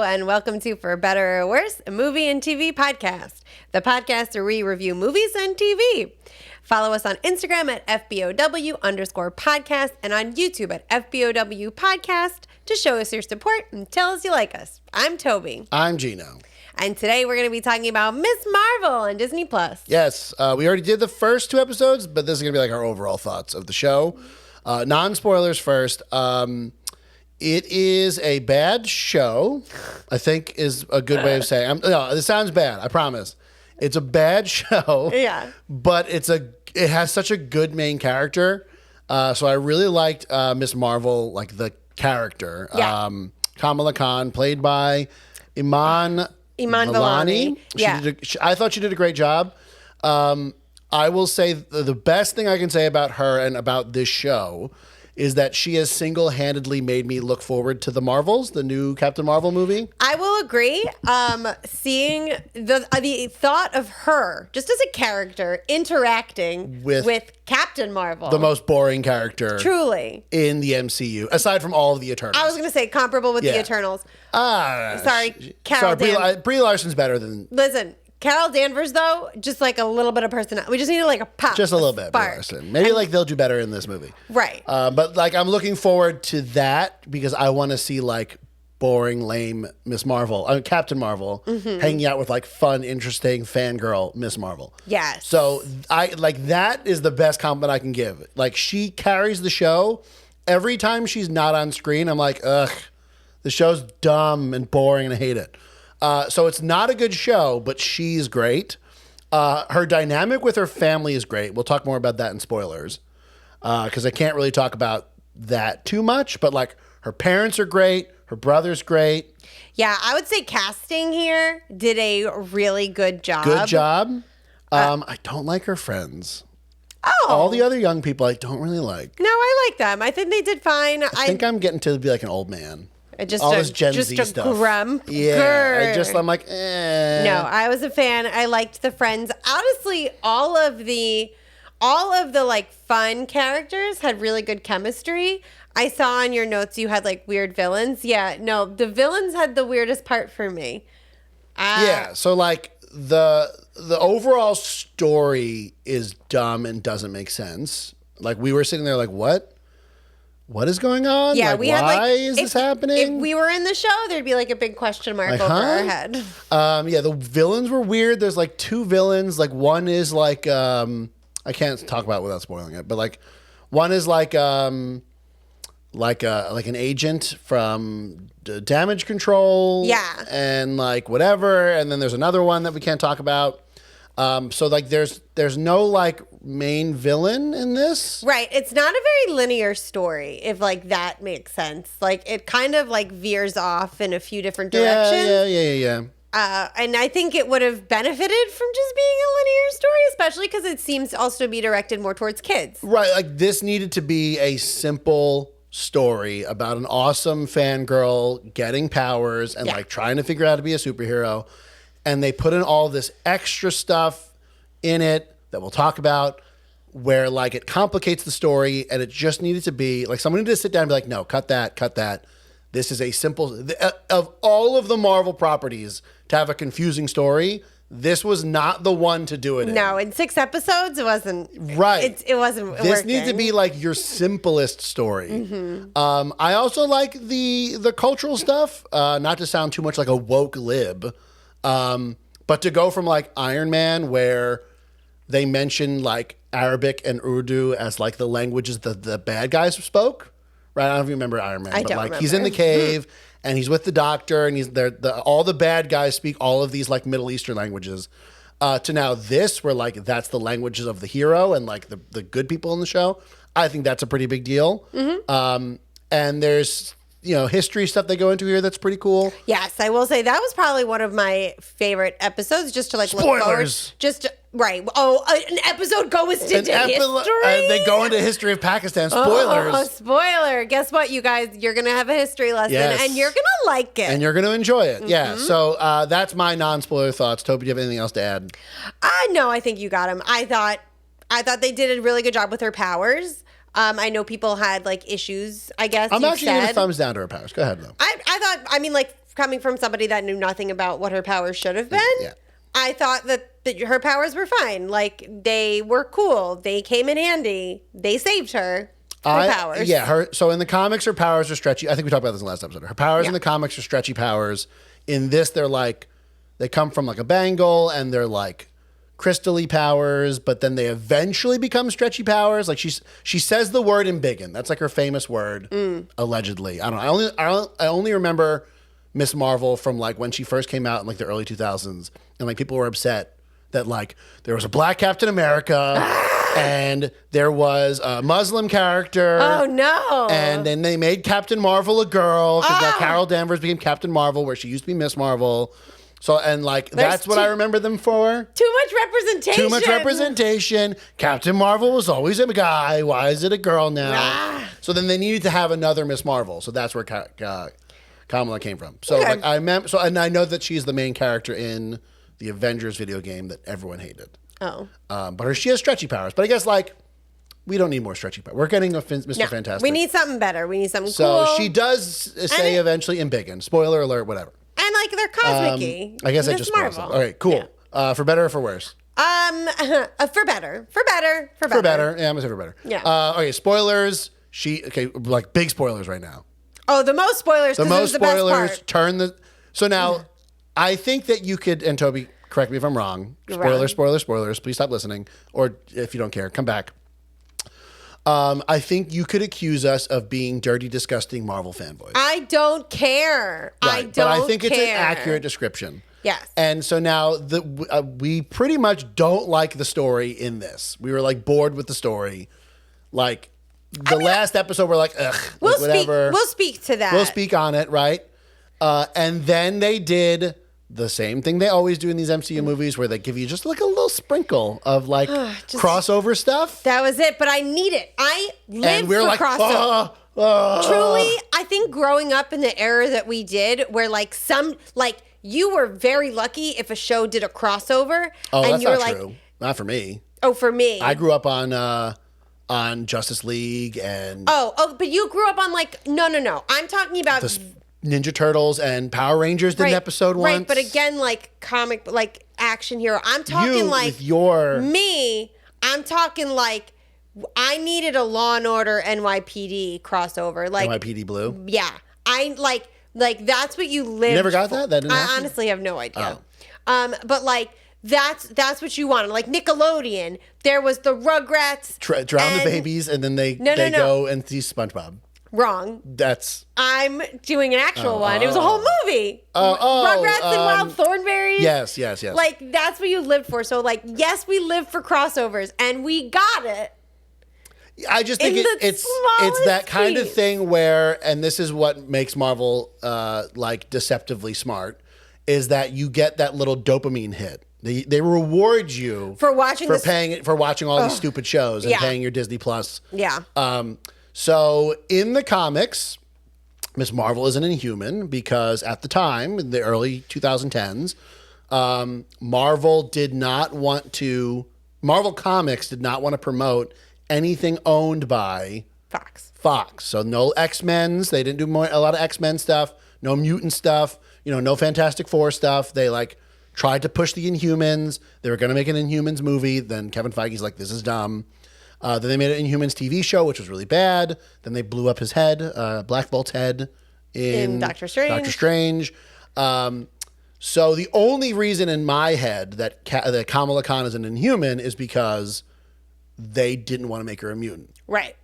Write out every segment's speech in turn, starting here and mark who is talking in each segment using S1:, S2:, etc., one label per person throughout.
S1: And welcome to For Better or Worse, a movie and TV podcast, the podcast where we review movies and TV. Follow us on Instagram at FBOW_podcast and on YouTube at FBOW podcast to show us your support and tell us you like us. I'm Toby.
S2: I'm Gino.
S1: And today we're going to be talking about Ms. Marvel on Disney+.
S2: Yes, we already did the first two episodes, but this is going to be like our overall thoughts of the show. Non-spoilers first. It is a bad show, I think is a good way of saying. No, this sounds bad, I promise. It's a bad show.
S1: Yeah.
S2: But it has such a good main character. So I really liked Ms. Marvel, like the character.
S1: Yeah.
S2: Kamala Khan, played by Iman Vellani.
S1: Yeah.
S2: I thought she did a great job. I will say the best thing I can say about her and about this show is that she has single-handedly made me look forward to the Marvels, the new Captain Marvel movie.
S1: I will agree. Seeing the thought of her, just as a character, interacting with Captain Marvel.
S2: The most boring character.
S1: Truly.
S2: In the MCU, aside from all of the Eternals.
S1: I was going to say comparable with the Eternals. Sorry, Carol
S2: Brie Larson's better than...
S1: Listen, Carol Danvers, though, just like a little bit of personality. We just need like a pop.
S2: Just a little bit, Brie
S1: spark.
S2: Larson. Maybe like they'll do better in this movie.
S1: Right.
S2: But like I'm looking forward to that because I want to see like boring, lame Miss Marvel, Captain Marvel, hanging out with like fun, interesting fangirl Miss Marvel.
S1: Yes.
S2: So I like that is the best compliment I can give. Like she carries the show. Every time she's not on screen, I'm like, ugh, the show's dumb and boring and I hate it. So it's not a good show, but she's great. Her dynamic with her family is great. We'll talk more about that in spoilers because I can't really talk about that too much. But like her parents are great. Her brother's great.
S1: Yeah, I would say casting here did a really good job.
S2: Good job. I don't like her friends.
S1: Oh.
S2: All the other young people I don't really like.
S1: No, I like them. I think they did fine.
S2: I think I'm getting to be like an old man.
S1: Just
S2: all
S1: a,
S2: this Gen
S1: just
S2: Z
S1: a
S2: stuff.
S1: grump.
S2: Yeah, I'm like, eh.
S1: No, I was a fan. I liked the friends. Honestly, all of the like fun characters had really good chemistry. I saw on your notes you had like weird villains. Yeah, no, the villains had the weirdest part for me.
S2: Yeah, so like the overall story is dumb and doesn't make sense. Like we were sitting there like, what? What is going on?
S1: Yeah,
S2: like,
S1: we had
S2: why is this happening?
S1: If we were in the show, there'd be like a big question mark over our head.
S2: Yeah, the villains were weird. There's like two villains. Like one is like I can't talk about it without spoiling it, but like one is like an agent from Damage Control.
S1: Yeah, and
S2: like whatever. And then there's another one that we can't talk about. So like there's no like main villain in this.
S1: Right. It's not a very linear story, if like that makes sense. Like it kind of like veers off in a few different directions.
S2: Yeah.
S1: And I think it would have benefited from just being a linear story, especially because it seems also to be directed more towards kids.
S2: Right. Like this needed to be a simple story about an awesome fangirl getting powers and like trying to figure out how to be a superhero. And they put in all this extra stuff in it that we'll talk about where like it complicates the story and it just needed to be like someone needed to sit down and be like, no, cut that. This is a simple, of all of the Marvel properties to have a confusing story, this was not the one to do it in.
S1: No, in 6 episodes, it wasn't.
S2: Right.
S1: It wasn't
S2: This
S1: working.
S2: needs to be like your simplest story. Mm-hmm. I also like the cultural stuff, not to sound too much like a woke lib. But to go from like Iron Man where they mention like Arabic and Urdu as like the languages that the bad guys spoke, right? I don't know if you remember Iron Man, but like he's in the cave and he's with the doctor and he's there. All the bad guys speak all of these like Middle Eastern languages. To now this where like that's the languages of the hero and like the good people in the show. I think that's a pretty big deal. Mm-hmm. And there's history stuff they go into here that's pretty cool.
S1: Yes, I will say that was probably one of my favorite episodes. Just to like
S2: spoilers.
S1: Look forward. Right. Oh, an episode goes into history.
S2: They go into history of Pakistan. Spoilers.
S1: Oh, spoiler. Guess what, you guys? You're going to have a history lesson and you're going to like it.
S2: And you're going to enjoy it. Mm-hmm. Yeah. So that's my non-spoiler thoughts. Toby, do you have anything else to add?
S1: No, I think you got them. I thought they did a really good job with her powers. I know people had like issues, I guess.
S2: I'm actually giving a thumbs down to her powers. Go ahead, though.
S1: I thought, like coming from somebody that knew nothing about what her powers should have been.
S2: Yeah.
S1: I thought that her powers were fine. Like, they were cool. They came in handy. They saved her. Her powers.
S2: Yeah, so in the comics, her powers are stretchy. I think we talked about this in the last episode. Her powers in the comics are stretchy powers. In this, they're like, they come from like a bangle and they're like crystally powers, but then they eventually become stretchy powers. Like she says the word embiggen. That's like her famous word, allegedly. I don't know. I only remember Ms. Marvel from like when she first came out in like the early 2000s, and like people were upset that like there was a black Captain America. And there was a Muslim character.
S1: Oh, no.
S2: And then they made Captain Marvel a girl because now Carol Danvers became Captain Marvel, where she used to be Miss Marvel. So, and like, that's what I remember them for.
S1: Too much representation.
S2: Too much representation. Captain Marvel was always a guy. Why is it a girl now? So then they needed to have another Miss Marvel. So that's where Kamala came from. So like and I know that she's the main character in the Avengers video game that everyone hated.
S1: Oh.
S2: But she has stretchy powers. But I guess, like, we don't need more stretchy powers. We're getting a Mr. Fantastic.
S1: We need something better. We need something
S2: cool.
S1: So
S2: she does say eventually embiggen. Spoiler alert, whatever.
S1: And, like, they're cosmic-y.
S2: I guess I just spoiled something. All right, cool. Yeah. For better or for worse?
S1: For better. For better.
S2: For better. Yeah, I'm going to say for better.
S1: Yeah.
S2: Okay, spoilers. Like, big spoilers right now.
S1: Oh, the most spoilers.
S2: The most spoilers.
S1: Best part.
S2: So now, I think that you could, and Toby, correct me if I'm wrong. Spoilers. Please stop listening. Or if you don't care, come back. I think you could accuse us of being dirty, disgusting Marvel fanboys.
S1: I don't care.
S2: Right. But I think it's an accurate description.
S1: Yes.
S2: And so now we pretty much don't like the story in this. We were like bored with the story. Like last episode, we're like, ugh, whatever.
S1: We'll speak to that.
S2: We'll speak on it, right? And then they did the same thing they always do in these MCU movies, where they give you just like a little sprinkle of like crossover stuff.
S1: That was it, but I need it. I live for crossover. Truly, I think growing up in the era that we did, where like you were very lucky if a show did a crossover.
S2: Oh, and that's you were not true. Not for me.
S1: Oh, for me.
S2: I grew up on Justice League and
S1: but you grew up on like no. I'm talking about
S2: Ninja Turtles and Power Rangers did an episode once.
S1: Right, but again, like comic, like action hero. I'm talking I'm talking like I needed a Law and Order NYPD crossover. Like
S2: NYPD Blue?
S1: Yeah. I like that's what you lived.
S2: You never got that?
S1: I honestly have no idea. But like that's what you wanted. Like Nickelodeon, there was the Rugrats.
S2: Drown the babies, and then they go and see SpongeBob.
S1: Wrong. I'm doing an actual one. It was a whole movie. Rugrats and Wild Thornberrys.
S2: Yes.
S1: Like, that's what you lived for. So, like, yes, we lived for crossovers, and we got it.
S2: I just think it's that kind of thing where, and this is what makes Marvel like deceptively smart, is that you get that little dopamine hit. They reward you
S1: for watching
S2: for watching all these stupid shows and paying your Disney Plus.
S1: Yeah.
S2: So in the comics, Ms. Marvel is an Inhuman because at the time, in the early 2010s, Marvel Comics did not want to promote anything owned by Fox. So no X-Men's. They didn't do a lot of X-Men stuff. No mutant stuff. No Fantastic Four stuff. They tried to push the Inhumans. They were going to make an Inhumans movie. Then Kevin Feige's like, this is dumb. Then they made an Inhumans TV show, which was really bad. Then they blew up his head, Black Bolt's head in
S1: Doctor Strange.
S2: So the only reason in my head that Kamala Khan is an Inhuman is because they didn't want to make her a mutant.
S1: Right.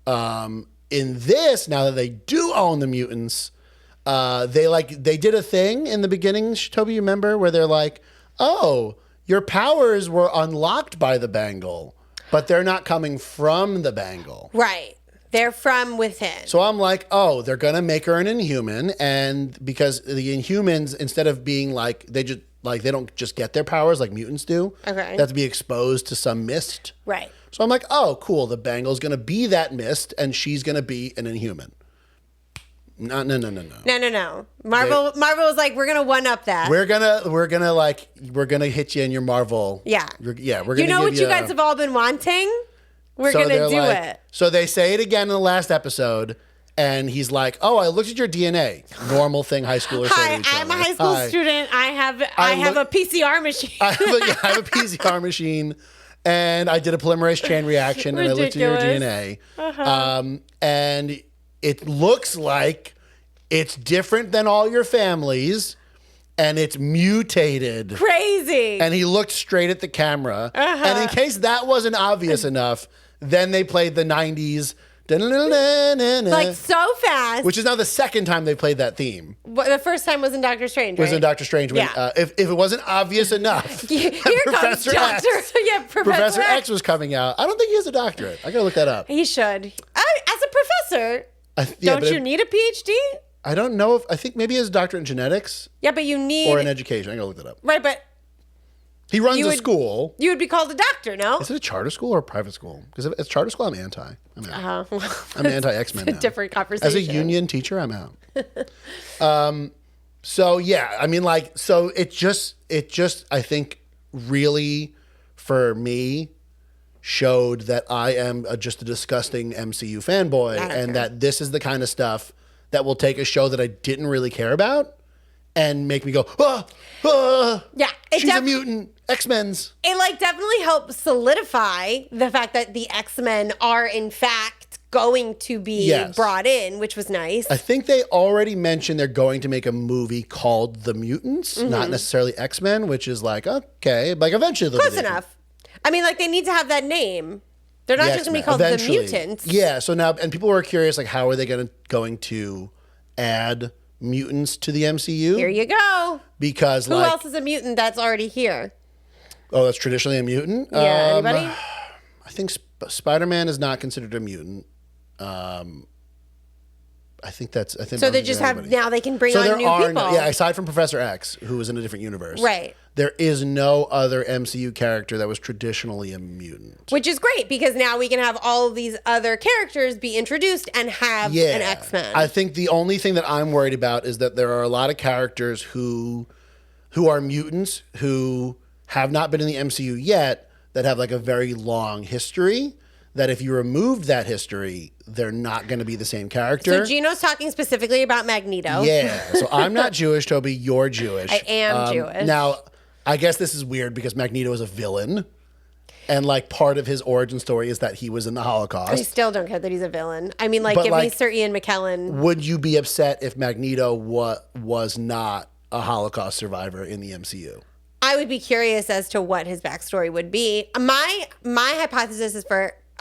S2: In this, now that they do own the mutants, they did a thing in the beginning, Toby, you remember, where they're like, oh, your powers were unlocked by the bangle. But they're not coming from the bangle.
S1: Right. They're from within.
S2: So I'm like, oh, they're going to make her an Inhuman. And because the Inhumans, instead of being they don't just get their powers like mutants do.
S1: Okay.
S2: They have to be exposed to some mist.
S1: Right.
S2: So I'm like, oh, cool. The bangle's going to be that mist and she's going to be an Inhuman. No.
S1: Marvel was like, we're gonna one up that.
S2: We're gonna hit you in your Marvel.
S1: Yeah.
S2: We're gonna.
S1: What you guys have all been wanting? We're gonna do it.
S2: So they say it again in the last episode, And he's like, "Oh, I looked at your DNA." Normal thing high schoolers say
S1: Hi,
S2: to each other.
S1: I'm a high school
S2: Hi.
S1: student. I have a PCR machine.
S2: I have a PCR machine, and I did a polymerase chain reaction, and I looked at your
S1: Ridiculous.
S2: DNA. And it looks like it's different than all your families, and it's mutated.
S1: Crazy.
S2: And he looked straight at the camera. And in case that wasn't obvious enough, then they played the 90s.
S1: Like so fast.
S2: Which is now the second time they played that theme.
S1: The first time was in Doctor Strange, right?
S2: Was in Doctor Strange. When,
S1: Yeah.
S2: If it wasn't obvious enough,
S1: Here comes Doctor. Yeah,
S2: Professor X was coming out. I don't think he has a doctorate. I gotta look that up.
S1: He should. As a professor,
S2: Yeah,
S1: don't you need a PhD?
S2: I don't know if I think maybe he has a doctorate in genetics
S1: Yeah, but you need
S2: or in education. I gotta look that up.
S1: right, but
S2: He runs
S1: You
S2: a
S1: would-
S2: school.
S1: you would be called a doctor, no?
S2: Is it a charter school or a private school? Because if it's charter school, I'm anti. I'm out.
S1: Well,
S2: I'm anti X-Men
S1: it's a
S2: now.
S1: different conversation.
S2: As a union teacher, I'm out. So yeah, I mean, like, so it just, I think, really, for me, showed that I am just a disgusting MCU fanboy,
S1: I don't
S2: and
S1: care.
S2: that this is the kind of stuff that will take a show that I didn't really care about and make me go,
S1: Yeah,
S2: she's a mutant, X-Men's.
S1: It like definitely helps solidify the fact that the X-Men are in fact going to be
S2: Yes.
S1: brought in, which was nice.
S2: I think they already mentioned they're going to make a movie called The Mutants, not necessarily X-Men, which is like, okay, like eventually they'll
S1: Close
S2: be the-
S1: enough. I mean, like they need to have that name. They're not
S2: the
S1: just going to be
S2: X-Men,
S1: called
S2: eventually.
S1: the Mutants.
S2: Yeah, so now, and people were curious, like, how are they going to add mutants to the MCU?
S1: Here you go.
S2: Because,
S1: Who
S2: like,
S1: else is a mutant that's already here?
S2: oh, that's traditionally a mutant?
S1: Yeah, anybody?
S2: I think Spider-Man is not considered a mutant. I think
S1: So they just have now they can bring on new people.
S2: Yeah, aside from Professor X, who was in a different universe,
S1: Right.
S2: There is no other MCU character that was traditionally a mutant.
S1: Which is great because now we can have all of these other characters be introduced and have an X-Men.
S2: I think the only thing that I'm worried about is that there are a lot of characters who are mutants who have not been in the MCU yet that have like a very long history. That if you removed that history, they're not going to be the same character.
S1: So Gino's talking specifically about Magneto.
S2: Yeah. So I'm not Jewish, Toby. You're Jewish.
S1: I am Jewish.
S2: Now, I guess this is weird because Magneto is a villain. And like part of his origin story is that he was in the
S1: I
S2: Holocaust.
S1: still don't care that he's a villain. I mean, like,
S2: But,
S1: give me
S2: like,
S1: Sir Ian McKellen.
S2: Would you be upset if Magneto was not a Holocaust survivor in the MCU?
S1: I would be curious as to what his backstory would be. My hypothesis is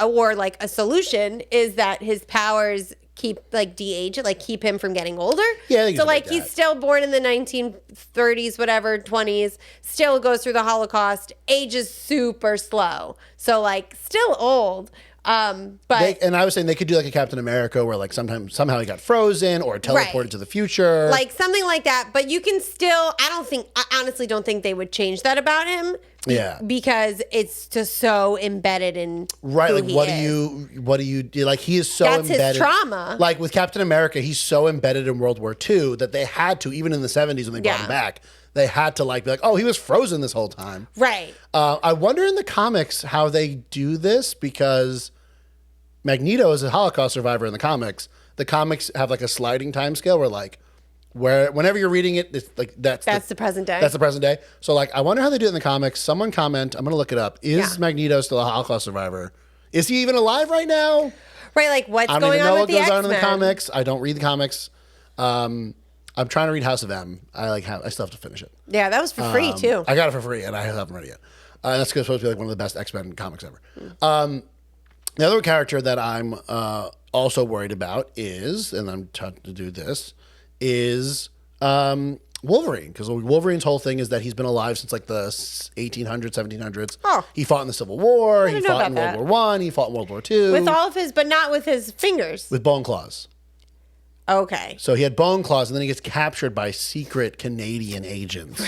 S1: or like a solution is that his powers keep like de-age, like keep him from getting older.
S2: Yeah, I think
S1: so
S2: it's
S1: like
S2: like
S1: he's
S2: that.
S1: still born in the 1930s, whatever, 20s, still goes through the Holocaust, ages super slow. So like still old. But
S2: And I was saying they could do like a Captain America where like somehow he got frozen or teleported
S1: Right.
S2: to the future.
S1: like something like that, but you can still I honestly don't think they would change that about him.
S2: Yeah.
S1: Because it's just so embedded in
S2: Right,
S1: who
S2: like
S1: he
S2: what do you do? Like he is so
S1: That's his
S2: embedded.
S1: trauma.
S2: Like with Captain America, he's so embedded in World War II that they had to, even in the 70s when they brought
S1: Yeah.
S2: him back, they had to like be like, oh, he was frozen this whole time.
S1: Right.
S2: I wonder in the comics how they do this because Magneto is a Holocaust survivor in the comics. The comics have like a sliding time scale where whenever you're reading it, it's like that's
S1: the present day.
S2: That's the present day. So like, I wonder how they do it in the comics. Someone comment. I'm gonna look it up. Is
S1: Yeah.
S2: Magneto still a Holocaust survivor? Is he even alive right now?
S1: Right, like what's
S2: I don't
S1: going
S2: even
S1: on
S2: know
S1: with
S2: what
S1: the
S2: goes
S1: X-Men?
S2: on in the comics. I don't read the comics. I'm trying to read House of M. I still have to finish it.
S1: Yeah, that was for free too.
S2: I got it for free, and I haven't read it yet. That's supposed to be like one of the best X-Men comics ever. The other character that I'm also worried about is, and I'm trying to do this, is Wolverine. Because Wolverine's whole thing is that he's been alive since like the 1800s, 1700s.
S1: Oh.
S2: He fought in the Civil War. He
S1: didn't know
S2: fought in
S1: about
S2: World
S1: that.
S2: War I. He fought in World War II.
S1: With all of his, but not with his fingers.
S2: with bone claws.
S1: Okay.
S2: So he had bone claws, and then he gets captured by secret Canadian agents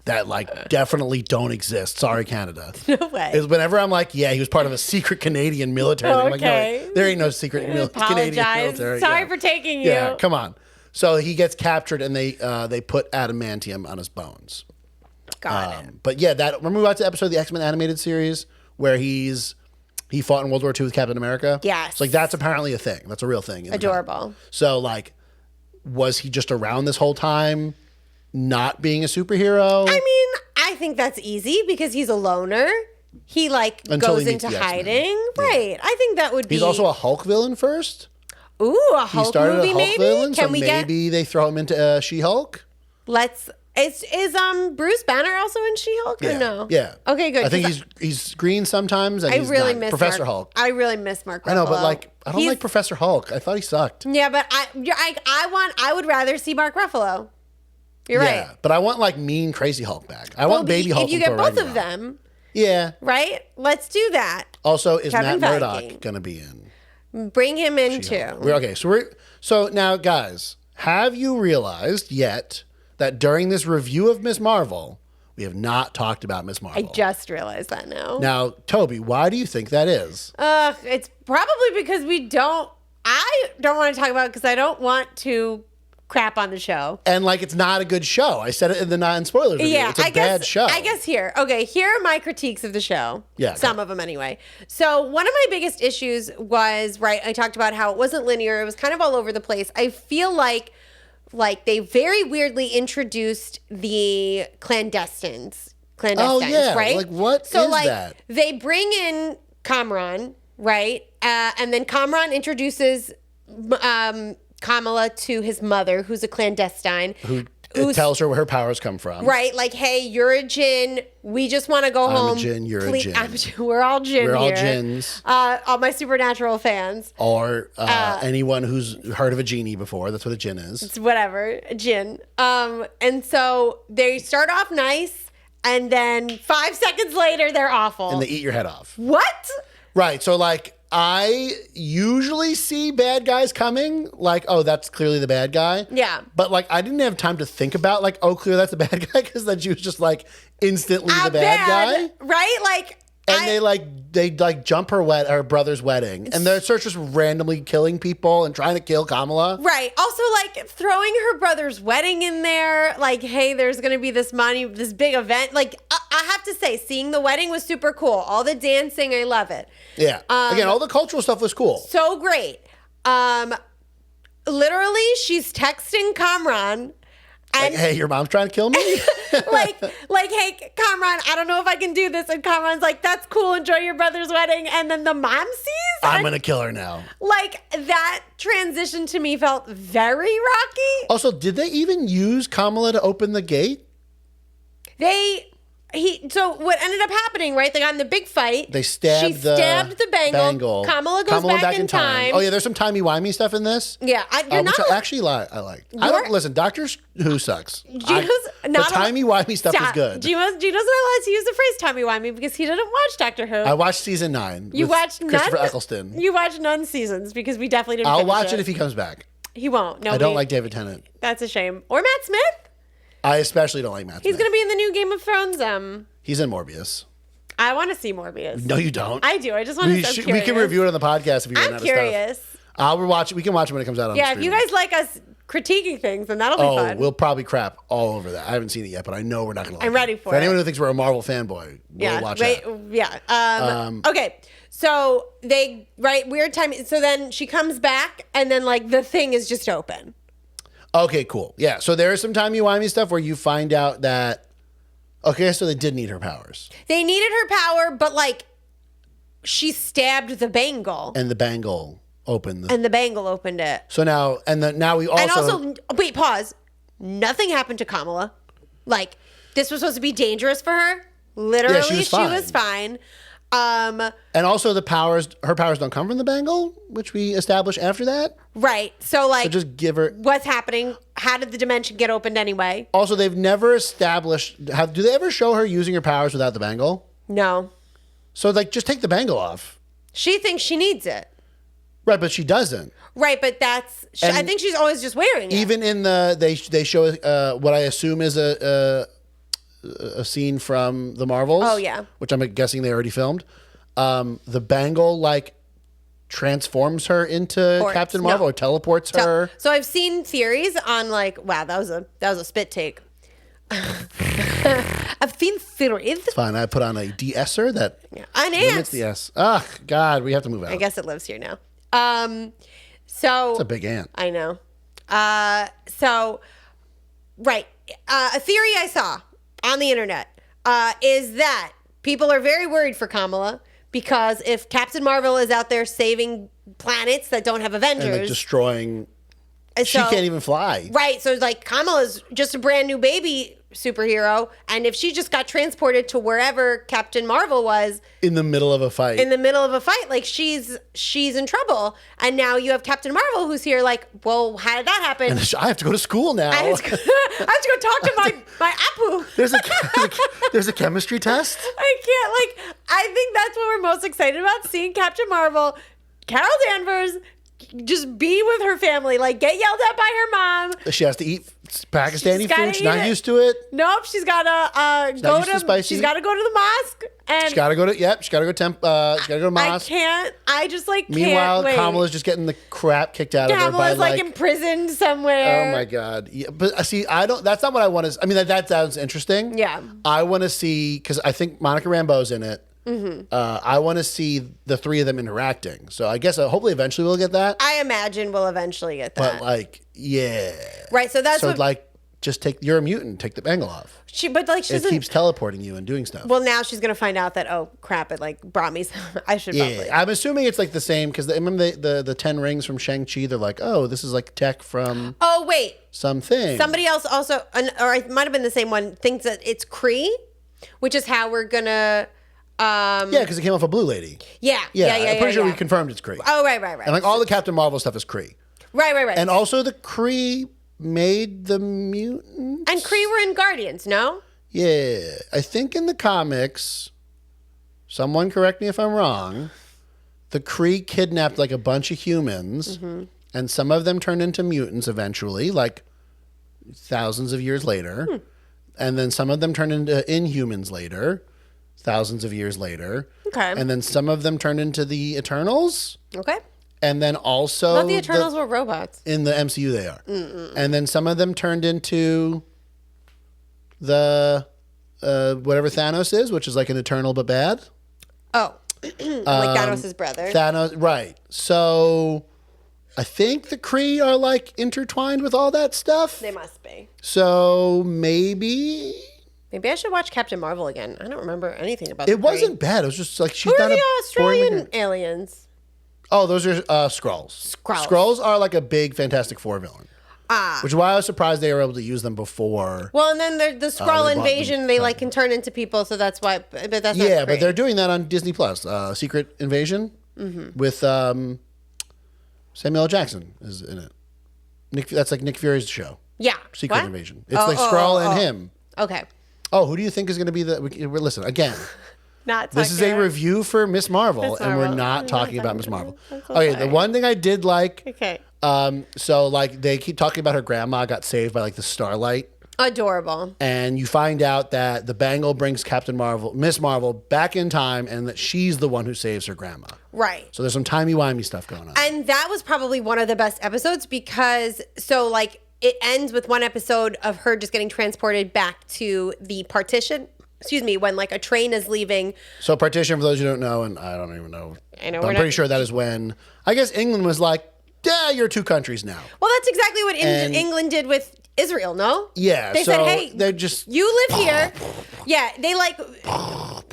S2: that like definitely don't exist. Sorry, Canada.
S1: No way.
S2: Is whenever I'm like, yeah, he was part of a secret Canadian military. I'm like,
S1: Okay.
S2: no, there ain't no secret Canadian
S1: Apologize.
S2: military.
S1: Sorry
S2: Yeah.
S1: for taking you.
S2: Yeah, come on. So he gets captured, and they put adamantium on his bones.
S1: Got it.
S2: But yeah, that remember we got to the episode of the X-Men animated series where he's He fought in World War II with Captain America.
S1: Yes.
S2: So like that's apparently a thing. That's a real thing. in the
S1: Adorable.
S2: comic. So like, was he just around this whole time, not being a superhero?
S1: I mean, I think that's easy because he's a loner. He like
S2: Until
S1: goes
S2: he meets
S1: into
S2: the X-Men.
S1: hiding. Right. I think that would be.
S2: He's also a Hulk villain first.
S1: Ooh, a Hulk
S2: He started
S1: movie
S2: a Hulk
S1: maybe?
S2: villain,
S1: Can
S2: so
S1: we
S2: maybe they throw him into She-Hulk.
S1: Let's. Is Bruce Banner also in She-Hulk or no?
S2: Yeah.
S1: Okay, good.
S2: I think
S1: 'cause
S2: he's green sometimes, and
S1: I
S2: he's
S1: really
S2: not.
S1: miss
S2: Professor
S1: Mark,
S2: Hulk.
S1: I really miss Mark Ruffalo.
S2: I know, but like I don't
S1: He's-
S2: like Professor Hulk. I thought he sucked.
S1: Yeah, but I would rather see Mark Ruffalo. You're
S2: Yeah,
S1: right.
S2: but I want like mean crazy Hulk back. I want baby Hulk.
S1: If you
S2: from
S1: get
S2: Thor
S1: both of
S2: Ragnarok.
S1: them,
S2: Yeah.
S1: right? Let's do that.
S2: Also, is
S1: Kevin
S2: Matt
S1: Feige.
S2: Murdock gonna be in?
S1: Bring him in too.
S2: Okay, so now, guys, have you realized yet that during this review of Ms. Marvel, we have not talked about Ms.
S1: I
S2: Marvel?
S1: just realized that now.
S2: Now, Toby, why do you think that is?
S1: It's probably because I don't want to talk about it because I don't want to crap on the show.
S2: And like, it's not a good show. I said it in the non-spoilers review.
S1: Yeah,
S2: It's a bad show.
S1: I guess here are my critiques of the show.
S2: Yeah,
S1: some
S2: go.
S1: of them anyway. So one of my biggest issues was I talked about how it wasn't linear. It was kind of all over the place. I feel like they very weirdly introduced the clandestines,
S2: Oh, yeah.
S1: right?
S2: Like, what
S1: so
S2: is
S1: like
S2: that?
S1: they bring in Kamran, right? And then Kamran introduces Kamala to his mother, who's a clandestine.
S2: It tells her where her powers come from.
S1: Right, like, hey, you're a djinn. We just want to go
S2: I'm
S1: home.
S2: a djinn, you're a djinn.
S1: We're all djinn
S2: We're all
S1: here.
S2: djinns.
S1: All my supernatural fans.
S2: Or anyone who's heard of a genie before. That's what a djinn is.
S1: It's whatever, a djinn. And so they start off nice, and then 5 seconds later, they're awful.
S2: And they eat your head off.
S1: What?
S2: Right. So, like, I usually see bad guys coming. Like, oh, that's clearly the bad guy.
S1: Yeah.
S2: But, like, I didn't have time to think about, like, oh, clearly that's the bad guy. Because then she was just, like, instantly the bad guy.
S1: Right? Like,
S2: And they jump her brother's wedding. And they're just randomly killing people and trying to kill Kamala.
S1: right. Also, like, throwing her brother's wedding in there. Like, hey, there's going to be this big event. Like, I have to say, seeing the wedding was super cool. All the dancing, I love it.
S2: Yeah. Again, all the cultural stuff was cool.
S1: So great. Literally, she's texting Kamran.
S2: Like,
S1: And
S2: hey, your mom's trying to kill me?
S1: like, hey, Kamran, I don't know if I can do this. And Kamran's like, that's cool. Enjoy your brother's wedding. And then the mom sees.
S2: I'm going to kill her now.
S1: Like, that transition to me felt very rocky.
S2: Also, did they even use Kamala to open the gate?
S1: So what ended up happening, right? They got in the big fight.
S2: They stabbed
S1: She stabbed the bangle. Kamala goes back in time.
S2: Oh yeah, there's some timey-wimey stuff in this.
S1: Yeah, you're
S2: Which
S1: not.
S2: I actually I liked. I don't listen. Doctor Who sucks.
S1: Gino's
S2: the
S1: not
S2: timey-wimey stuff is good.
S1: Gino's not allowed to use the phrase timey-wimey because he didn't watch Doctor Who.
S2: I watched season 9.
S1: You
S2: with
S1: watched
S2: Christopher
S1: none?
S2: Eccleston.
S1: You watched none seasons because we definitely didn't.
S2: I'll
S1: finish
S2: watch it if he comes back.
S1: He won't. No,
S2: I don't like David Tennant.
S1: That's a shame. Or Matt Smith.
S2: I especially don't like Matt
S1: He's
S2: Smith.
S1: going to be in the new Game of Thrones.
S2: He's in Morbius.
S1: I want to see Morbius.
S2: No, you don't.
S1: I do. I just want to.
S2: We can review it on the podcast if you run out
S1: I'm
S2: of
S1: curious.
S2: stuff. I'll watch it. We can watch it when it comes out on
S1: Yeah, if
S2: streaming.
S1: you guys like us critiquing things, then that'll be
S2: Oh,
S1: fun.
S2: we'll probably crap all over that. I haven't seen it yet, but I know we're not going to like it.
S1: I'm ready for
S2: anyone
S1: it.
S2: who thinks we're a Marvel fanboy, we'll watch that.
S1: Yeah. Okay. So weird timing. So then she comes back, and then like the thing is just open.
S2: Okay, cool. Yeah, so there is some timey-wimey stuff where you find out that, okay, so they did need her powers.
S1: They needed her power, but like she stabbed the bangle,
S2: And the bangle opened.
S1: and the bangle opened it.
S2: So now, now we also...
S1: And also, wait, pause. Nothing happened to Kamala. Like, this was supposed to be dangerous for her. Literally,
S2: Yeah, she was
S1: fine.
S2: And also her powers don't come from the bangle, which we establish after that.
S1: Right. So, like,
S2: So just give her...
S1: what's happening? How did the dimension get opened anyway?
S2: Also, they've never established... do they ever show her using her powers without the bangle?
S1: No.
S2: So, like, just take the bangle off.
S1: She thinks she needs it.
S2: Right, but she doesn't.
S1: Right, but I think she's always just wearing it.
S2: Even in they show what I assume is a scene from the Marvels.
S1: Oh, yeah.
S2: Which I'm guessing they already filmed. The bangle like transforms her into Captain Marvel or teleports her.
S1: So I've seen theories on like, wow, that was a spit take. A thin thread.
S2: It's fine. I put on a de-esser that
S1: An
S2: limits
S1: ant.
S2: the S. Ugh, God, we have to move out.
S1: I guess it lives here now. So
S2: It's a big ant.
S1: I know. Right. A theory I saw on the internet is that people are very worried for Kamala because if Captain Marvel is out there saving planets that don't have Avengers,
S2: And like destroying.
S1: and
S2: She
S1: so-
S2: can't even fly.
S1: Right. So like Kamala's just a brand new baby superhero, and if she just got transported to wherever Captain Marvel was
S2: In the middle of a fight.
S1: in the middle of a fight, like she's in trouble. And now you have Captain Marvel who's here like, well, how did that happen?
S2: I have to go to school now.
S1: I have to go talk to my Apu.
S2: There's a chemistry test.
S1: I can't, like, I think that's what we're most excited about, seeing Captain Marvel, Carol Danvers, just be with her family, like get yelled at by her mom.
S2: She has to eat Pakistani
S1: She's gotta
S2: food. She's
S1: eat
S2: not
S1: it.
S2: used to it.
S1: Nope, she's gotta
S2: not used to spicy.
S1: she's gotta go to the mosque. And
S2: She's got to go to. Yep. She's got to go she's got to go to
S1: I
S2: mosque.
S1: can't, I just like
S2: Meanwhile,
S1: can't wait.
S2: Kamala's just getting the crap kicked out of her by
S1: Kamala's like imprisoned somewhere.
S2: Oh my God! Yeah, but see, I don't. That's not what I want to. I mean, that sounds interesting.
S1: Yeah.
S2: I want to see because I think Monica Rambeau's in it. Mm-hmm. I want to see the three of them interacting. So I guess hopefully eventually we'll get that.
S1: I imagine we'll eventually get that.
S2: But like, yeah.
S1: Right. So that's what
S2: like, just you're a mutant. Take the bangle off.
S1: but like she
S2: It
S1: doesn't.
S2: keeps teleporting you and doing stuff.
S1: Well, now she's gonna find out that, oh crap, it like brought me some. I should probably.
S2: Yeah, I'm assuming it's like the same because remember the 10 rings from Shang-Chi. They're like, oh, this is like tech from
S1: Oh wait,
S2: something.
S1: somebody else also, or it might have been the same one, thinks that it's Kree, which is how we're gonna.
S2: Yeah, because it came off a blue lady.
S1: Yeah.
S2: I'm pretty sure
S1: yeah.
S2: we confirmed it's Kree.
S1: Oh right.
S2: And like all the Captain Marvel stuff is Kree.
S1: Right.
S2: And also the Kree made the mutants.
S1: And Kree were in Guardians, no?
S2: Yeah. I think in the comics, someone correct me if I'm wrong, the Kree kidnapped like a bunch of humans, and some of them turned into mutants eventually, like thousands of years later. And then some of them turned into Inhumans later, thousands of years later.
S1: Okay.
S2: And then some of them turned into the Eternals.
S1: Okay.
S2: And then also
S1: Not the Eternals were robots.
S2: in the MCU they are. And then some of them turned into the whatever Thanos is, which is like an Eternal but bad.
S1: Oh, like Thanos' brother.
S2: Thanos, right. So I think the Kree are like intertwined with all that stuff.
S1: They must be.
S2: So maybe
S1: Maybe I should watch Captain Marvel again. I don't remember anything about
S2: it
S1: the Kree.
S2: wasn't bad. It was just like she's
S1: Who are
S2: done
S1: the
S2: a
S1: Australian aliens?
S2: Oh, those are Skrulls. Skrulls are like a big Fantastic Four villain. Which is why I was surprised they were able to use them before.
S1: Well, and then the Skrull
S2: they brought
S1: invasion,
S2: them-
S1: they like can turn into people, so that's why. But that's not
S2: Yeah, but
S1: Kree.
S2: they're doing that on Disney Plus. Secret Invasion with Samuel L. Jackson is in it. That's like Nick Fury's show.
S1: Yeah.
S2: Secret
S1: What?
S2: Invasion. It's like Skrull and him.
S1: Okay.
S2: Oh, who do you think is going to be listen, again,
S1: Not
S2: this is a
S1: talking-
S2: review for Ms. Marvel,
S1: Ms.
S2: and we're
S1: Marvel.
S2: not
S1: We're
S2: talking
S1: not
S2: about Ms.
S1: talking
S2: Marvel.
S1: about it. I'm so
S2: Okay, the
S1: sorry.
S2: one thing I did like,
S1: Okay.
S2: so like they keep talking about her grandma got saved by like the Starlight.
S1: Adorable.
S2: And you find out that the bangle brings Captain Marvel, Miss Marvel, back in time, and that she's the one who saves her grandma.
S1: Right.
S2: So there's some timey-wimey stuff going on.
S1: And that was probably one of the best episodes because, so like, it ends with one episode of her just getting transported back to the partition. Excuse me, when like a train is leaving.
S2: So partition, for those who don't know, and I don't even know.
S1: I know,
S2: but
S1: we're
S2: I'm
S1: not-
S2: pretty sure that is when, I guess England was like, yeah, you're two countries now.
S1: Well, that's exactly what
S2: And-
S1: England did with Israel, no?
S2: Yeah,
S1: They
S2: so
S1: said, hey,
S2: they're just...
S1: you live here. Yeah, they like,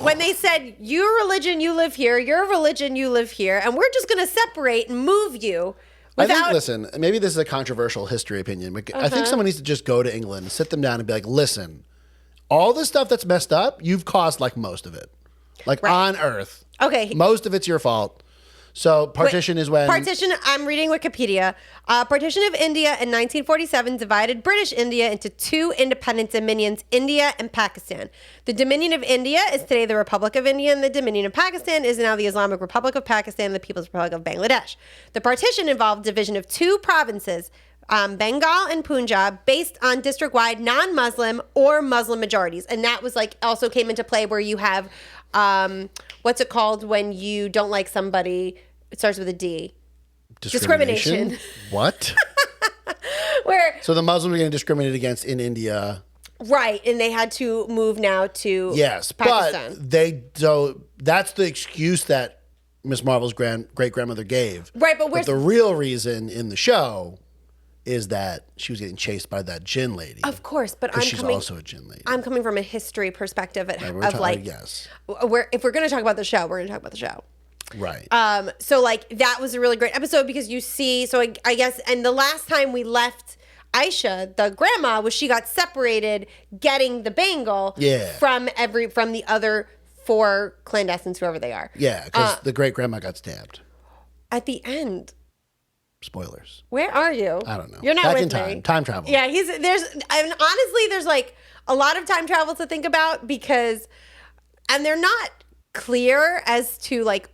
S1: when they said, your religion, you live here, your religion, you live here, and we're just going to separate and move you.
S2: I think, listen, maybe this is a controversial history opinion, but I think someone needs to just go to England, sit them down and be like, listen, all the stuff that's messed up, you've caused like most of it. Like on Earth.
S1: Okay.
S2: Most of it's your fault. So partition is when...
S1: Partition, I'm reading Wikipedia. Partition of India in 1947 divided British India into two independent dominions, India and Pakistan. The Dominion of India is today the Republic of India, and the Dominion of Pakistan is now the Islamic Republic of Pakistan and the People's Republic of Bangladesh. The partition involved division of two provinces, Bengal and Punjab, based on district-wide non-Muslim or Muslim majorities. And that was like also came into play where you have, what's it called when you don't like somebody? It starts with a D. Discrimination.
S2: What?
S1: Where
S2: So the Muslims are getting discriminated against in India.
S1: Right, and they had to move now to
S2: Yes,
S1: Pakistan.
S2: but that's the excuse that Miss Marvel's great grandmother gave.
S1: Right, but
S2: the real reason in the show is that she was getting chased by that Jinn lady.
S1: Of course, but
S2: she's also a Jinn lady.
S1: I'm coming from a history perspective
S2: yes.
S1: If we're going to talk about the show, we're going to talk about the show.
S2: Right.
S1: So like that was a really great episode because you see, so I guess, and the last time we left Aisha, the grandma, was she got separated getting the bangle from the other 4 clandestines, whoever they are.
S2: Yeah, because the great grandma got stabbed.
S1: At the end.
S2: Spoilers.
S1: Where are you?
S2: I don't know.
S1: You're not
S2: Back
S1: with
S2: in time.
S1: me.
S2: Time travel.
S1: Yeah, honestly, there's like a lot of time travel to think about and they're not clear as to like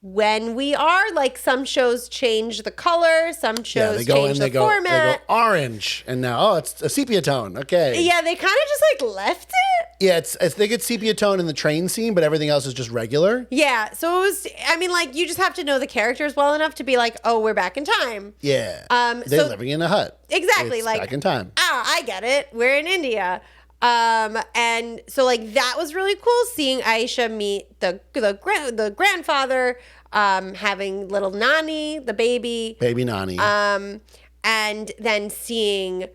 S1: when we are. Like some shows change the color, some shows change the format.
S2: They go orange, and now it's a sepia tone. Okay.
S1: Yeah, they kind of just like left it.
S2: Yeah, I think it's sepia tone in the train scene, but everything else is just regular.
S1: Yeah, so it was. I mean, like you just have to know the characters well enough to be like, oh, we're back in time.
S2: Yeah. They're living in a hut.
S1: Exactly.
S2: It's
S1: like
S2: back in time.
S1: I get it. We're in India. And so like that was really cool seeing Aisha meet the grandfather, having little Nani, the baby
S2: Nani,
S1: and then seeing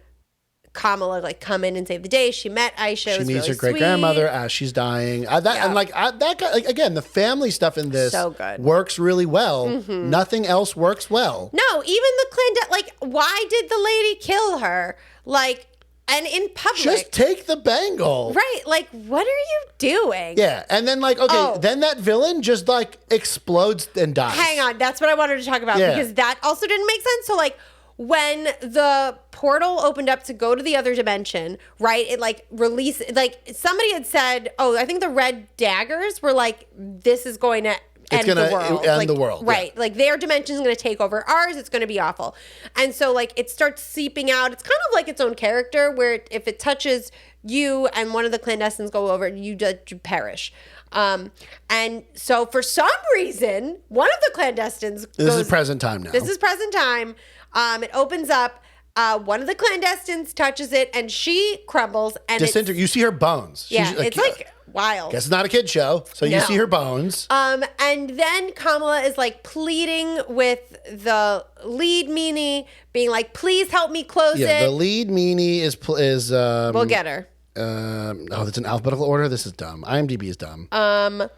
S1: Kamala like come in and save the day. She met Aisha.
S2: She meets her great grandmother as she's dying. And that guy, like, again, the family stuff in this
S1: so good.
S2: Works really well. Mm-hmm. Nothing else works well.
S1: No, even the like, why did the lady kill her? Like. And in public.
S2: Just take the bangle.
S1: Right. Like, what are you doing?
S2: Yeah. And then, like, then that villain just, like, explodes and dies.
S1: Hang on. That's what I wanted to talk about because that also didn't make sense. So, like, when the portal opened up to go to the other dimension, right, it, like, released, like, somebody had said, I think the red daggers were like, this is going to end the world.
S2: End the world.
S1: Right. Yeah. Like their dimension is going to take over ours. It's going to be awful. And so like it starts seeping out. It's kind of like its own character where if it touches you and one of the clandestines go over, you perish. And so for some reason, one of the clandestines
S2: This is present time now.
S1: This is present time. It opens up. One of the clandestines touches it and she crumbles and
S2: you see her bones.
S1: Yeah, it's like wild.
S2: Guess it's not a kid show, so you see her bones.
S1: And then Kamala is like pleading with the lead meanie, being like, "Please help me close it."
S2: Yeah, the lead meanie is.
S1: We'll get her.
S2: That's an alphabetical order. This is dumb. IMDb is dumb.
S1: Okay.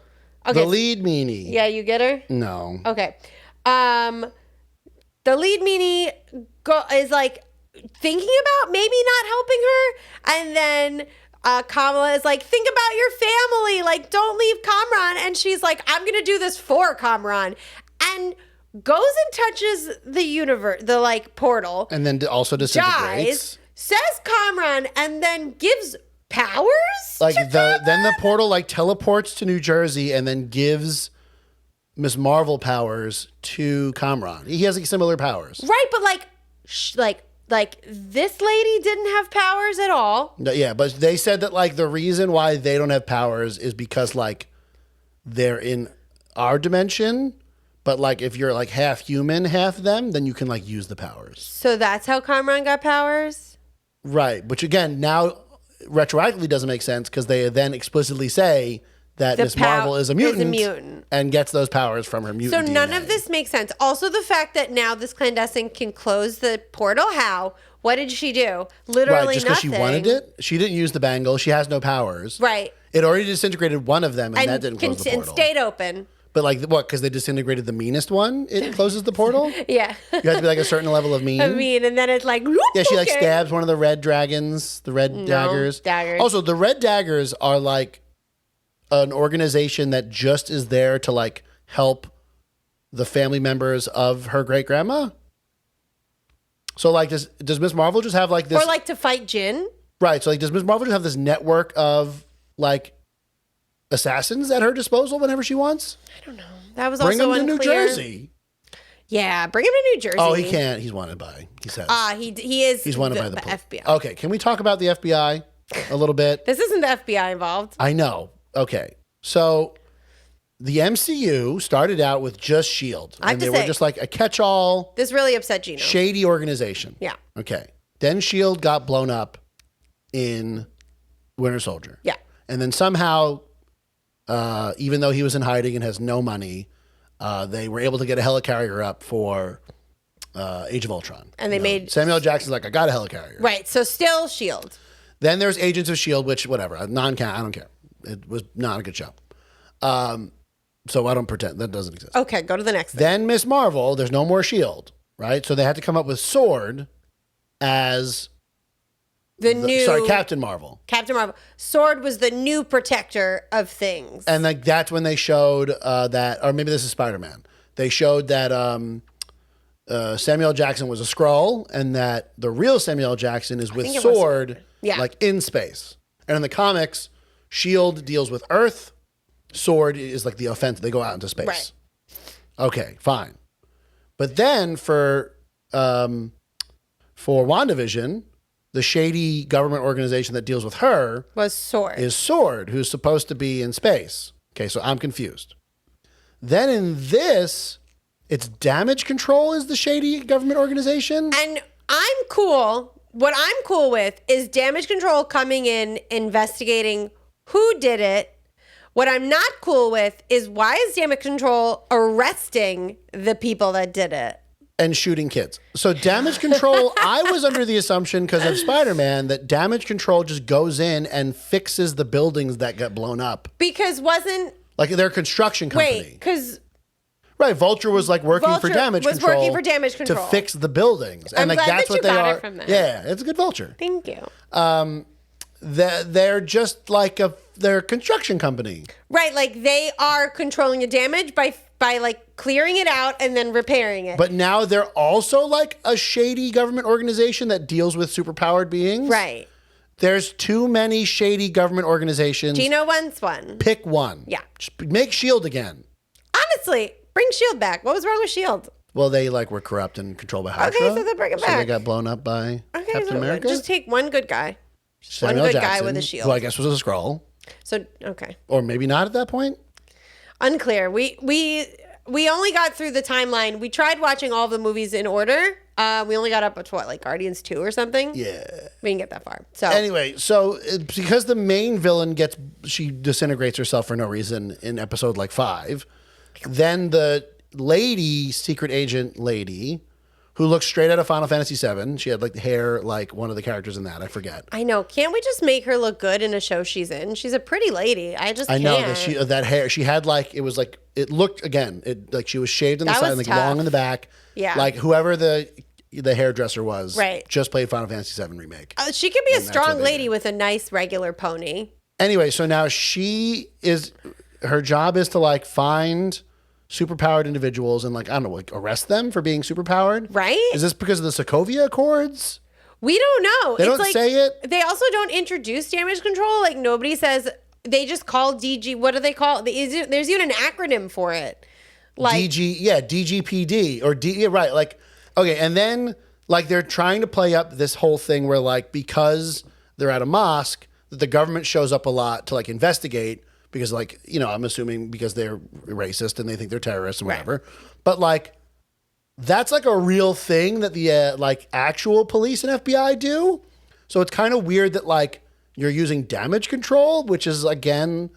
S2: The lead meanie.
S1: Yeah, you get her.
S2: No.
S1: Okay. The lead meanie is like thinking about maybe not helping her, and then. Kamala is like, think about your family. Like, don't leave Kamran. And she's like, I'm going to do this for Kamran. And goes and touches the universe, the like portal.
S2: And then also disintegrates.
S1: Dies, says Kamran, and then gives powers
S2: like
S1: to Kamran?
S2: Then the portal like teleports to New Jersey and then gives Ms. Marvel powers to Kamran. He has like similar powers.
S1: Right, but like this lady didn't have powers at all.
S2: No, yeah, but they said that like the reason why they don't have powers is because like they're in our dimension, but like if you're like half human, half them, then you can like use the powers.
S1: So that's how Kamran got powers?
S2: Right, which again now retroactively doesn't make sense because they then explicitly say that Ms. Marvel is a mutant and gets those powers from her mutant
S1: So none of this makes sense. Also, the fact that now this clandestine can close the portal. How? What did she do? Literally
S2: right, just because she wanted it. She didn't use the bangle. She has no powers.
S1: Right.
S2: It already disintegrated one of them, and that didn't close the portal.
S1: And stayed open.
S2: But like what? Because they disintegrated the meanest one. It closes the portal.
S1: Yeah.
S2: You have to be like a certain level of mean.
S1: And then it's like.
S2: Yeah, she like stabs one of the red dragons. The red daggers. Also, the red daggers are like an organization that just is there to like help the family members of her great grandma. So like does Ms. Marvel just have like this,
S1: or like to fight Jinn?
S2: Right. So like does Ms. Marvel just have this network of like assassins at her disposal whenever she wants?
S1: I don't know. That was
S2: bring
S1: also
S2: him to
S1: unclear.
S2: New Jersey.
S1: Yeah, bring him to New Jersey.
S2: Oh, he can't. He's wanted by. He says.
S1: He is.
S2: He's wanted by the
S1: FBI.
S2: Okay, can we talk about the FBI a little bit?
S1: This isn't the FBI involved.
S2: I know. Okay. So the MCU started out with just S.H.I.E.L.D. And they were just like a catch-all.
S1: This really upset Gino.
S2: Shady organization.
S1: Yeah.
S2: Okay. Then S.H.I.E.L.D. got blown up in Winter Soldier.
S1: Yeah.
S2: And then somehow, even though he was in hiding and has no money, they were able to get a helicarrier up for Age of Ultron.
S1: And they made...
S2: Samuel L. Jackson's like, I got a helicarrier.
S1: Right. So still S.H.I.E.L.D.
S2: Then there's Agents of S.H.I.E.L.D., which, whatever, I don't care. It was not a good show. So I don't pretend. That doesn't exist.
S1: Okay, go to the next thing.
S2: Then Ms. Marvel, there's no more S.H.I.E.L.D., right? So they had to come up with Sword as... Captain Marvel.
S1: Captain Marvel. Sword was the new protector of things.
S2: And like that's when they showed that, or maybe this is Spider-Man. They showed that Samuel L. Jackson was a Skrull, and that the real Samuel L. Jackson is with Sword, like in space. And in the comics, S.H.I.E.L.D. deals with Earth. Sword is like the offensive. They go out into space.
S1: Right.
S2: Okay, fine. But then for WandaVision, the shady government organization that deals with her
S1: was Sword.
S2: Is Sword, who's supposed to be in space. Okay, so I'm confused. Then in this, it's Damage Control is the shady government organization.
S1: And I'm cool. What I'm cool with is Damage Control coming in, investigating who did it. What I'm not cool with is why is Damage Control arresting the people that did it?
S2: And shooting kids. So Damage Control, I was under the assumption because of Spider-Man that Damage Control just goes in and fixes the buildings that get blown up.
S1: Because wasn't...
S2: Like their construction company.
S1: Wait, because...
S2: Right, Vulture was like working for Damage Control to fix the buildings. And
S1: I'm
S2: like
S1: glad
S2: that's
S1: that
S2: what
S1: you
S2: they
S1: got
S2: are.
S1: it from that.
S2: Yeah, it's a good Vulture.
S1: Thank you.
S2: They're just like they're a construction company.
S1: Right, like they are controlling the damage by like clearing it out and then repairing it.
S2: But now they're also like a shady government organization that deals with superpowered beings.
S1: Right.
S2: There's too many shady government organizations.
S1: Gino wants one.
S2: Pick one.
S1: Yeah.
S2: Just make S.H.I.E.L.D. again.
S1: Honestly, bring S.H.I.E.L.D. back. What was wrong with S.H.I.E.L.D.?
S2: Well, they like were corrupt and controlled by Hydra.
S1: Okay, so they'll bring it back.
S2: So they got blown up by Captain America.
S1: Just take one good guy.
S2: Samuel
S1: one good
S2: Jackson,
S1: guy with a shield.
S2: Who I guess was a Skrull.
S1: So, okay.
S2: Or maybe not at that point.
S1: Unclear. We only got through the timeline. We tried watching all the movies in order. We only got up to what, like Guardians 2 or something?
S2: Yeah.
S1: We didn't get that far. So
S2: anyway, because the main villain she disintegrates herself for no reason in episode like 5, then the lady, secret agent lady, who looks straight out of Final Fantasy VII. She had like the hair like one of the characters in that. I forget.
S1: I know. Can't we just make her look good in a show she's in? She's a pretty lady. I
S2: know that that hair. She had like it was like it looked again. It like she was shaved on the side and like
S1: tough.
S2: long in the back.
S1: Yeah.
S2: Like whoever the hairdresser was.
S1: Right.
S2: Just played Final Fantasy VII remake.
S1: She could be a strong lady with a nice regular pony.
S2: Anyway, so now her job is to like find superpowered individuals and like, I don't know, like arrest them for being superpowered.
S1: Right?
S2: Is this because of the Sokovia Accords?
S1: We don't know.
S2: They don't say it.
S1: They also don't introduce Damage Control. Like nobody says, they just call DG, what do they call it? There's even an acronym for it. Like
S2: DGPD or right. Like, okay. And then like they're trying to play up this whole thing where like, because they're at a mosque, that the government shows up a lot to like investigate. Because, like, you know, I'm assuming because they're racist and they think they're terrorists and whatever. Right. But, like, that's, like, a real thing that the, like, actual police and FBI do. So it's kind of weird that, like, you're using Damage Control, which is, again,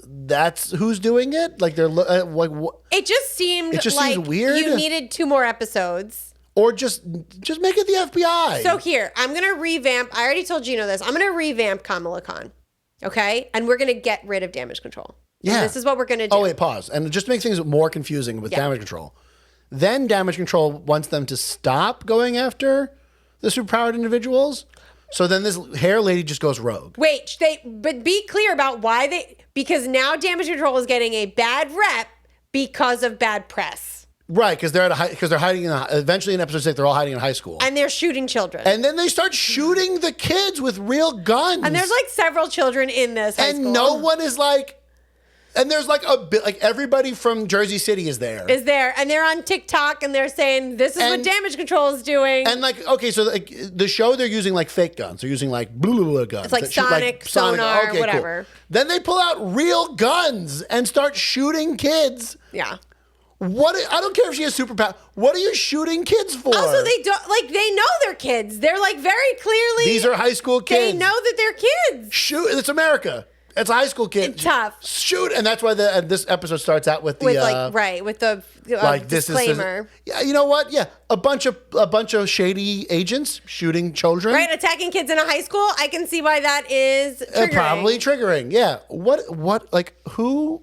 S2: that's who's doing it. Like, they're, like,
S1: it just seemed
S2: seems weird.
S1: You needed 2 more episodes.
S2: Or just make it the FBI.
S1: So here, I'm going to revamp. I already told Gino this. I'm going to revamp Kamala Khan. Okay? And we're going to get rid of Damage Control. Yeah. And this is what we're going to do.
S2: Oh, wait, pause. And just to make things more confusing with Damage Control. Then Damage Control wants them to stop going after the superpowered individuals. So then this hair lady just goes rogue.
S1: Wait, but be clear about why because now Damage Control is getting a bad rep because of bad press.
S2: Right, because they're hiding eventually in episode 6, they're all hiding in high school.
S1: And they're shooting children.
S2: And then they start shooting the kids with real guns.
S1: And there's like several children in this high school.
S2: And no one is like, and there's like a bit, like everybody from Jersey City is there.
S1: And they're on TikTok and they're saying, this is what Damage Control is doing.
S2: And like, okay, so like the show, they're using like fake guns. They're using like blah guns.
S1: It's like Sonic, sonar,
S2: okay,
S1: whatever.
S2: Cool. Then they pull out real guns and start shooting kids.
S1: Yeah.
S2: What? I don't care if she has superpower. What are you shooting kids for?
S1: Also, they don't like. They know they're kids. They're like very clearly.
S2: These are high school kids.
S1: They know that they're kids.
S2: Shoot! It's America. It's a high school kid.
S1: It's tough.
S2: Shoot! And that's why this episode starts out with the
S1: with the disclaimer.
S2: Yeah, you know what? Yeah, a bunch of shady agents shooting children.
S1: Right, attacking kids in a high school. I can see why that is triggering.
S2: Probably triggering. Yeah. What? Like who?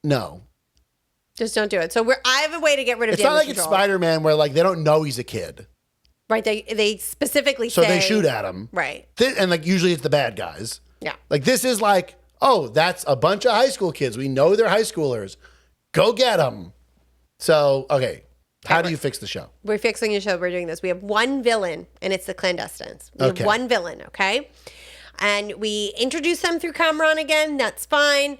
S2: No.
S1: Just don't do it. So I have a way to get rid of.
S2: It's not like it's Spider-Man where like they don't know he's a kid.
S1: Right. They specifically
S2: so
S1: say.
S2: They shoot at him.
S1: Right.
S2: And like usually it's the bad guys.
S1: Yeah.
S2: Like this is like, oh, that's a bunch of high school kids. We know they're high schoolers. Go get them. So okay, how do you fix the show?
S1: We're fixing the show. We're doing this. We have one villain, and it's the clandestines. We have one villain. Okay. And we introduce them through Kamran again. That's fine.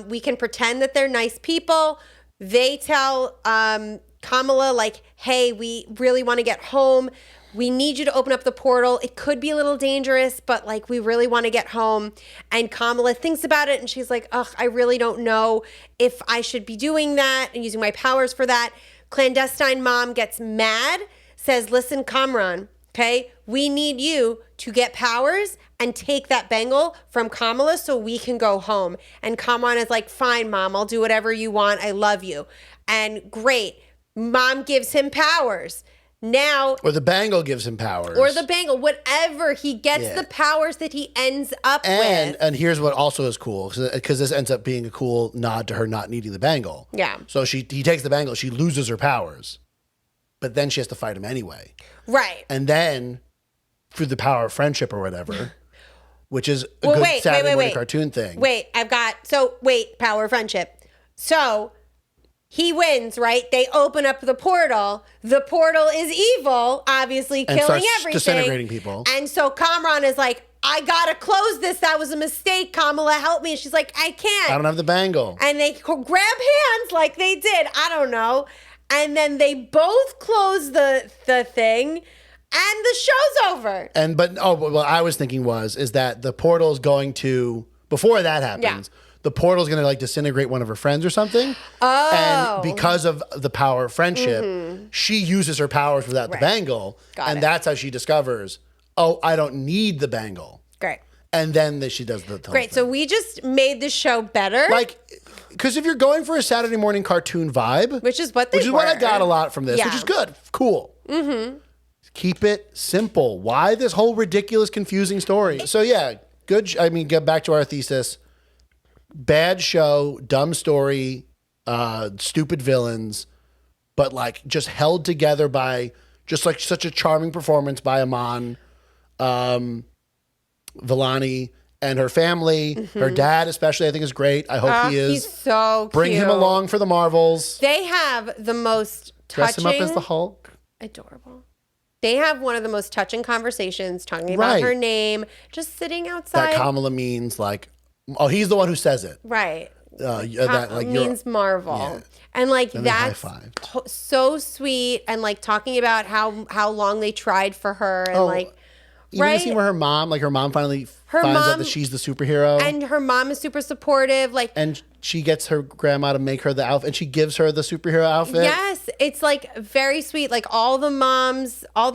S1: We can pretend that they're nice people. They tell Kamala, like, hey, we really want to get home. We need you to open up the portal. It could be a little dangerous, but like, we really want to get home. And Kamala thinks about it and she's like, ugh, I really don't know if I should be doing that and using my powers for that. Clandestine mom gets mad, says, listen, Kamran, okay, we need you to get powers and take that bangle from Kamala so we can go home. And Kamran is like, fine, mom, I'll do whatever you want. I love you. And great. Mom gives him powers. Now,
S2: or the bangle gives him powers.
S1: Or the bangle, whatever. He gets the powers that he ends up with.
S2: And here's what also is cool, because this ends up being a cool nod to her not needing the bangle.
S1: Yeah.
S2: So he takes the bangle, she loses her powers, but then she has to fight him anyway.
S1: Right.
S2: And then, through the power of friendship or whatever, which is a good Saturday morning cartoon thing.
S1: Power of friendship. So he wins, right? They open up the portal. The portal is evil, obviously
S2: and
S1: killing
S2: starts
S1: everything.
S2: Disintegrating people.
S1: And so Kamran is like, I gotta close this. That was a mistake. Kamala, help me. And she's like, I can't.
S2: I don't have the bangle.
S1: And they grab hands like they did. I don't know. And then they both close the thing, and the show's over.
S2: But what I was thinking is that the portal is going to, before that happens, the portal's going to like disintegrate one of her friends or something.
S1: Oh.
S2: And because of the power of friendship, she uses her powers without the bangle. That's how she discovers, oh, I don't need the bangle.
S1: Great.
S2: And then she does the
S1: Great.
S2: thing.
S1: So we just made the show better.
S2: Like, because if you're going for a Saturday morning cartoon vibe,
S1: which is what
S2: I got a lot from this, which is good. Cool. Mm-hmm. Keep it simple. Why this whole ridiculous, confusing story? So yeah, good. I mean, get back to our thesis. Bad show, dumb story, stupid villains, but like just held together by just like such a charming performance by Aman Vellani and her family. Mm-hmm. Her dad especially I think is great. I hope he is.
S1: He's so cute.
S2: Bring him along for the Marvels.
S1: They have the most touching.
S2: Dress him up as the Hulk.
S1: Adorable. They have one of the most touching conversations talking about her name, just sitting outside.
S2: That Kamala means like, oh, he's the one who says it.
S1: Right.
S2: That like
S1: means Marvel. Yeah. And like
S2: and
S1: that's so sweet. And like talking about how long they tried for her and like
S2: even the scene where her mom finally finds out that she's the superhero.
S1: And her mom is super supportive. Like,
S2: and she gets her grandma to make her the outfit and she gives her the superhero outfit.
S1: Yes. It's like very sweet. Like all the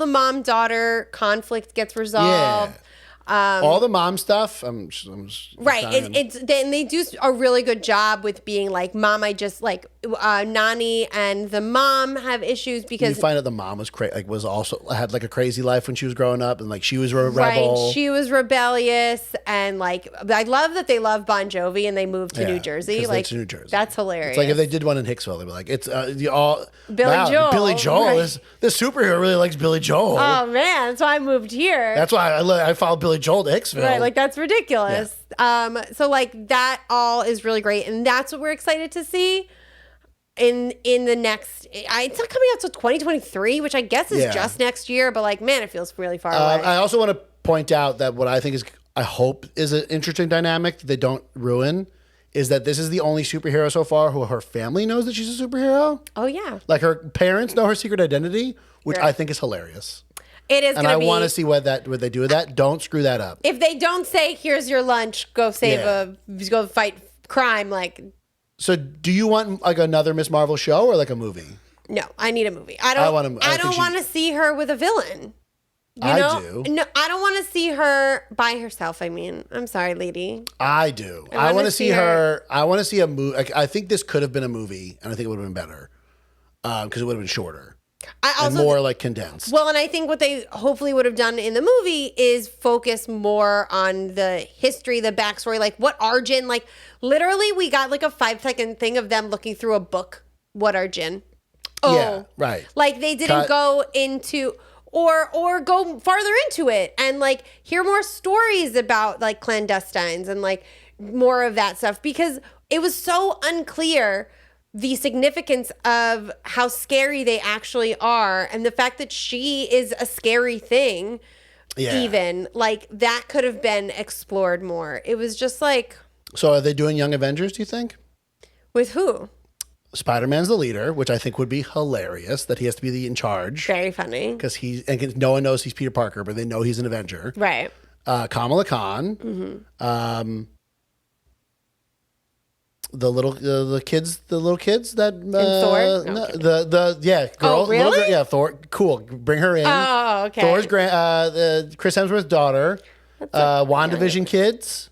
S1: mom-daughter conflict gets resolved.
S2: Yeah. All the mom stuff,
S1: right. And they do a really good job with being like, Mom, I just like Nani and the mom have issues because
S2: you find out the mom was had like a crazy life when she was growing up, and like she was a rebel.
S1: Right, she was rebellious, and like I love that they love Bon Jovi and they moved to New Jersey. Like
S2: to New Jersey.
S1: That's hilarious.
S2: It's like if they did one in Hicksville, they'd be like, it's
S1: Joel.
S2: Billy Joel.
S1: Right.
S2: This superhero really likes Billy Joel.
S1: Oh man, that's why I moved here.
S2: That's why I followed Billy Joel to Hicksville.
S1: Right, like that's ridiculous. Yeah. So like that all is really great, and that's what we're excited to see in the next. It's not coming out till 2023, which I guess is just next year. But like, man, it feels really far away.
S2: I also want to point out that what I think I hope is an interesting dynamic that they don't ruin is that this is the only superhero so far who her family knows that she's a superhero.
S1: Oh yeah,
S2: like her parents know her secret identity, which I think is hilarious.
S1: It is,
S2: and I want to see what they do with that. Don't screw that up.
S1: If they don't say, "Here's your lunch, go fight crime," like
S2: So do you want like another Miss Marvel show or like a movie?
S1: No, I need a movie. I don't want to see her with a villain. You know?
S2: I do.
S1: No, I don't want to see her by herself. I mean, I'm sorry, lady.
S2: I do. I want to see her. I want to see a movie. I think this could have been a movie, and I think it would have been better because it would have been shorter and more like condensed.
S1: Well, and I think what they hopefully would have done in the movie is focus more on the history, the backstory, like what Arjun, like literally we got like a 5-second thing of them looking through a book. What Arjun? Oh,
S2: yeah, right.
S1: Like they didn't go into or go farther into it and like hear more stories about like clandestines and like more of that stuff because it was so unclear the significance of how scary they actually are and the fact that she is a scary thing. Even like that could have been explored more. It was just like,
S2: so are they doing Young Avengers, do you think?
S1: With who?
S2: Spider-Man's the leader, which I think would be hilarious that he has to be in charge.
S1: Very funny.
S2: Because no one knows he's Peter Parker, but they know he's an Avenger.
S1: Right.
S2: Kamala Khan. Mm-hmm. The little kids that
S1: Thor?
S2: girl.
S1: Oh, really?
S2: Girl, Thor. Cool. Bring her in.
S1: Oh, okay.
S2: Thor's Chris Hemsworth's daughter. WandaVision kids.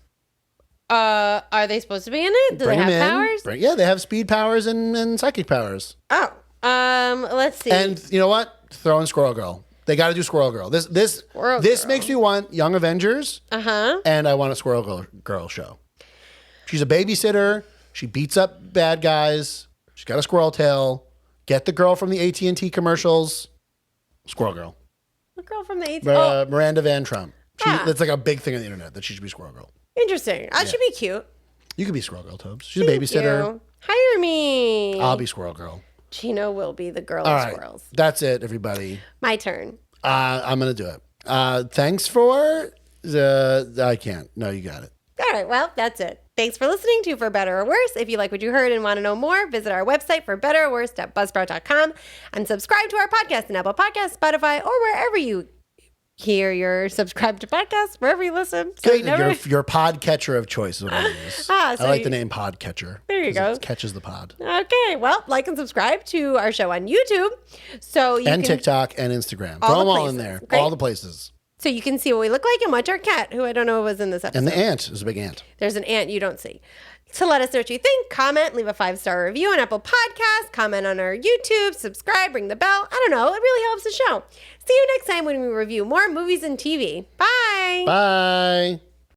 S1: Are they supposed to be in it? Do they have powers?
S2: They have speed powers and psychic powers.
S1: Oh, let's see.
S2: And you know what? Throw in Squirrel Girl. They got to do Squirrel Girl. This makes me want Young Avengers. And I want a Squirrel Girl show. She's a babysitter. She beats up bad guys. She's got a squirrel tail. Get the girl from the AT&T commercials. Squirrel Girl.
S1: The girl from the AT&T.
S2: Miranda Van Trump. That's like a big thing on the internet that she should be Squirrel Girl.
S1: Interesting. That should be cute.
S2: You could be Squirrel Girl, Tobes. She's a babysitter.
S1: You. Hire me.
S2: I'll be Squirrel Girl.
S1: Gino will be the girl
S2: All
S1: of
S2: right.
S1: squirrels.
S2: That's it, everybody.
S1: My turn.
S2: I'm going to do it. Thanks for I can't. No, you got it.
S1: All right. Well, that's it. Thanks for listening to For Better or Worse. If you like what you heard and want to know more, visit our website for betterorworse.buzzsprout.com and subscribe to our podcast in Apple Podcasts, Spotify, or wherever you hear your subscribe to podcasts, wherever you listen. So
S2: your podcatcher of choice is what I use. I like the name Podcatcher.
S1: There you go.
S2: It catches the pod.
S1: Okay. Well, like and subscribe to our show on YouTube. And
S2: TikTok and Instagram. Throw them all in there.
S1: Great.
S2: All the places.
S1: So you can see what we look like and watch our cat, who I don't know was in this episode.
S2: And the ant. There's a big ant.
S1: There's an ant you don't see. So let us know what you think. Comment, leave a 5-star review on Apple Podcasts, comment on our YouTube, subscribe, ring the bell. I don't know. It really helps the show. See you next time when we review more movies and TV. Bye.
S2: Bye.